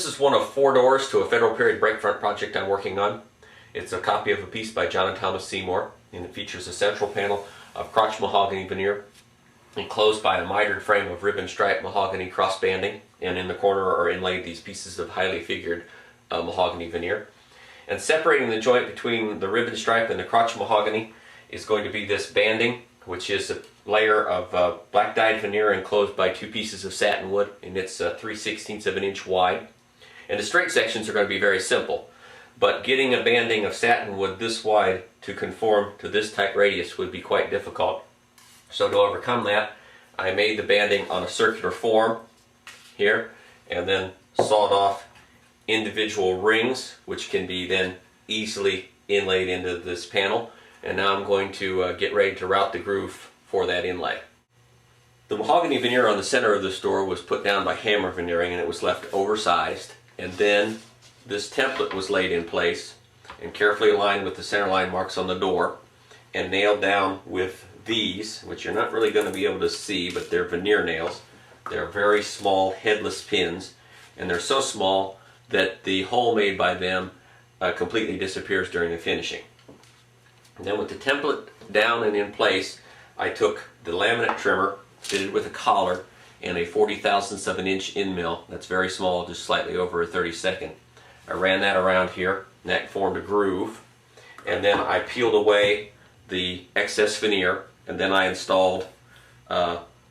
This is one of 4 doors to a Federal Period breakfront project I'm working on. It's a copy of a piece by John and Thomas Seymour, and it features a central panel of crotch mahogany veneer enclosed by a mitered frame of ribbon stripe mahogany cross banding, and in the corner are inlaid these pieces of highly figured mahogany veneer. And separating the joint between the ribbon stripe and the crotch mahogany is going to be this banding, which is a layer of black dyed veneer enclosed by 2 pieces of satin wood, and it's 3/16 of an inch wide. And the straight sections are going to be very simple, but getting a banding of satin wood this wide to conform to this type radius would be quite difficult. So to overcome that, I made the banding on a circular form here, and then sawed off individual rings, which can be then easily inlaid into this panel. And now I'm going to get ready to route the groove for that inlay. The mahogany veneer on the center of this door was put down by hammer veneering, and it was left oversized. And then this template was laid in place and carefully aligned with the center line marks on the door and nailed down with these, which you're not really going to be able to see, but they're veneer nails. They're very small headless pins, and they're so small that the hole made by them completely disappears during the finishing. And then with the template down and in place, I took the laminate trimmer fitted with a collar and a 40/1000 of an inch end mill. That's very small, just slightly over a 32nd. I ran that around here, and that formed a groove. And then I peeled away the excess veneer, and then I installed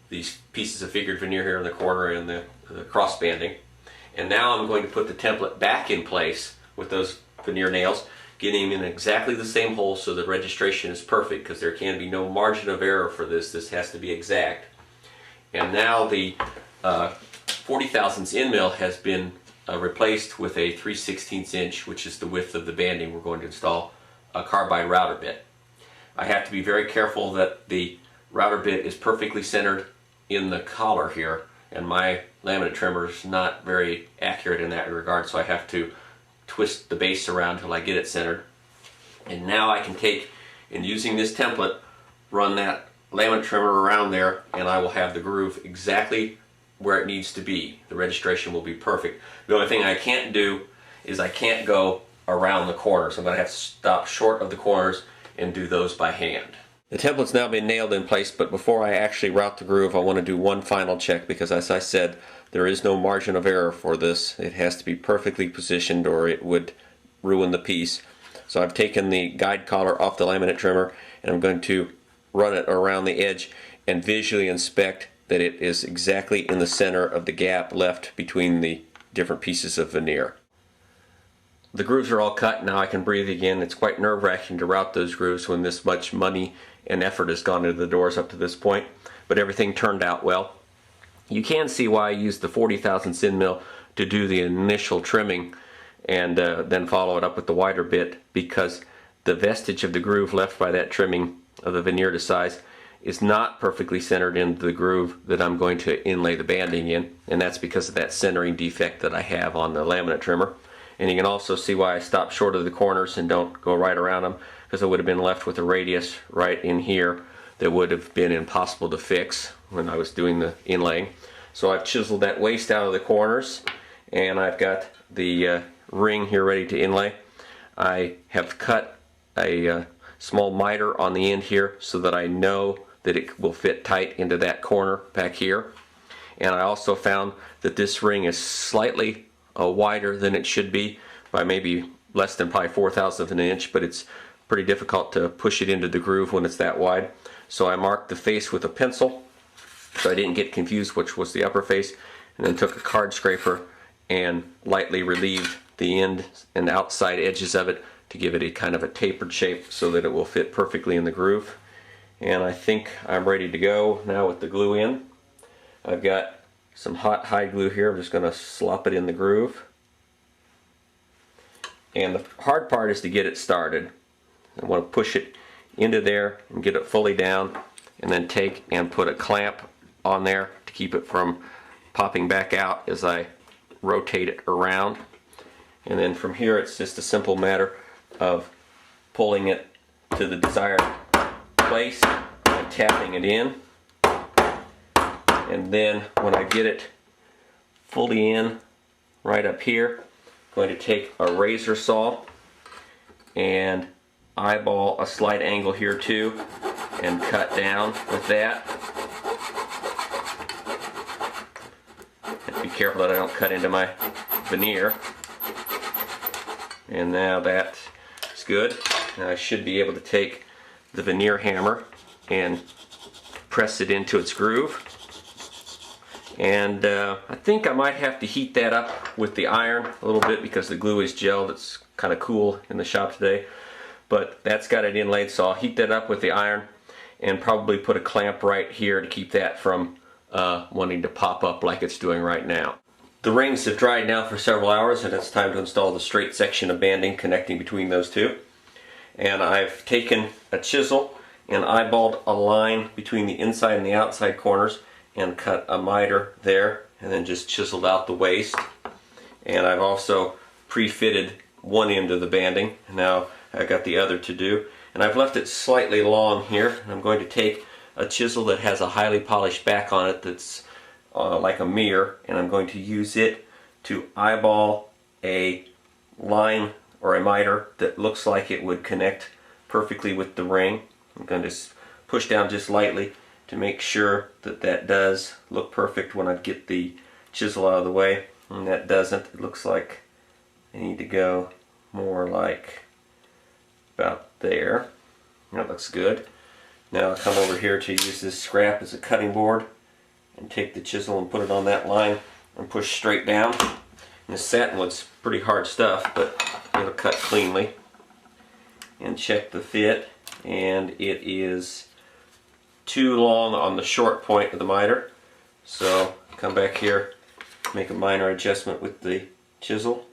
these pieces of figured veneer here in the corner and the cross banding. And now I'm going to put the template back in place with those veneer nails, getting them in exactly the same hole so the registration is perfect, because there can be no margin of error for this. This has to be exact. And now the 40/1000 end mill has been replaced with a 3/16 inch, which is the width of the banding we're going to install, a carbine router bit. I have to be very careful that the router bit is perfectly centered in the collar here, and my laminate trimmer is not very accurate in that regard, so I have to twist the base around until I get it centered. And now I can take, and using this template, run that laminate trimmer around there, and I will have the groove exactly where it needs to be. The registration will be perfect. The only thing I can't do is I can't go around the corners. I'm going to have to stop short of the corners and do those by hand. The template's now been nailed in place, but before I actually route the groove, I want to do one final check, because as I said, there is no margin of error for this. It has to be perfectly positioned or it would ruin the piece. So I've taken the guide collar off the laminate trimmer, and I'm going to run it around the edge and visually inspect that it is exactly in the center of the gap left between the different pieces of veneer. The grooves are all cut. Now I can breathe again. It's quite nerve-wracking to route those grooves when this much money and effort has gone into the doors up to this point, but everything turned out well. You can see why I used the 40/1000 end mill to do the initial trimming and then follow it up with the wider bit, because the vestige of the groove left by that trimming of the veneer to size is not perfectly centered into the groove that I'm going to inlay the banding in, and that's because of that centering defect that I have on the laminate trimmer. And you can also see why I stopped short of the corners and don't go right around them, because I would have been left with a radius right in here that would have been impossible to fix when I was doing the inlaying. So I've chiseled that waist out of the corners, and I've got the ring here ready to inlay. I have cut a small mitre on the end here so that I know that it will fit tight into that corner back here. And I also found that this ring is slightly wider than it should be, by maybe less than probably 4/1000 of an inch, but it's pretty difficult to push it into the groove when it's that wide. So I marked the face with a pencil so I didn't get confused which was the upper face, and then took a card scraper and lightly relieved the end and outside edges of it to give it a kind of a tapered shape so that it will fit perfectly in the groove. And I think I'm ready to go now with the glue in. I've got some hot hide glue here. I'm just going to slop it in the groove. And the hard part is to get it started. I want to push it into there and get it fully down, and then take and put a clamp on there to keep it from popping back out as I rotate it around. And then from here it's just a simple matter of pulling it to the desired place and tapping it in. And then when I get it fully in, right up here. I'm going to take a razor saw and eyeball a slight angle here too and cut down with that. Have to be careful that I don't cut into my veneer. And now that's good. Now I should be able to take the veneer hammer and press it into its groove. And I think I might have to heat that up with the iron a little bit because the glue is gelled. It's kind of cool in the shop today. But that's got it inlaid, so I'll heat that up with the iron and probably put a clamp right here to keep that from wanting to pop up like it's doing right now. The rings have dried now for several hours, and it's time to install the straight section of banding connecting between those two. And I've taken a chisel and eyeballed a line between the inside and the outside corners and cut a mitre there and then just chiseled out the waste. And I've also pre-fitted one end of the banding. Now I've got the other to do. And I've left it slightly long here. And I'm going to take a chisel that has a highly polished back on it that's like a mirror, and I'm going to use it to eyeball a line or a mitre that looks like it would connect perfectly with the ring. I'm going to push down just lightly to make sure that that does look perfect when I get the chisel out of the way. And that doesn't. It looks like I need to go more like about there. That looks good. Now I'll come over here to use this scrap as a cutting board and take the chisel and put it on that line and push straight down. And this satinwood's pretty hard stuff, but it'll cut cleanly. And check the fit, and it is too long on the short point of the mitre. So come back here, make a minor adjustment with the chisel.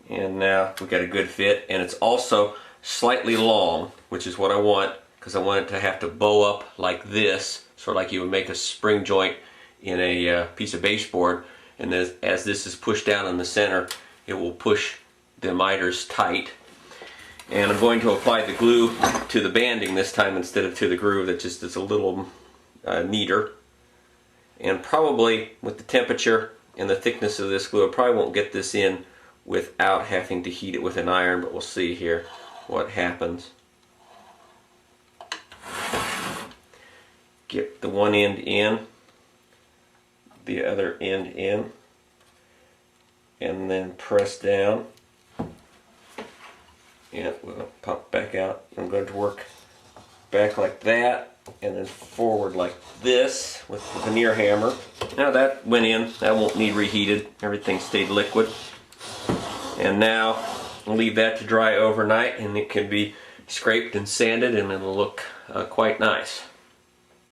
And now we've got a good fit, and it's also slightly long, which is what I want, because I want it to have to bow up like this, sort of like you would make a spring joint in a piece of baseboard. And as this is pushed down in the center, it will push the mitres tight. And I'm going to apply the glue to the banding this time instead of to the groove. That just is a little neater. And probably with the temperature and the thickness of this glue, I probably won't get this in without having to heat it with an iron, but we'll see here what happens. Get the one end in, the other end in, and then press down, and we'll pop back out. I'm going to work back like that and then forward like this with the veneer hammer. Now that went in, that won't need reheated, everything stayed liquid. And now I'll leave that to dry overnight, and it can be scraped and sanded, and it'll look quite nice.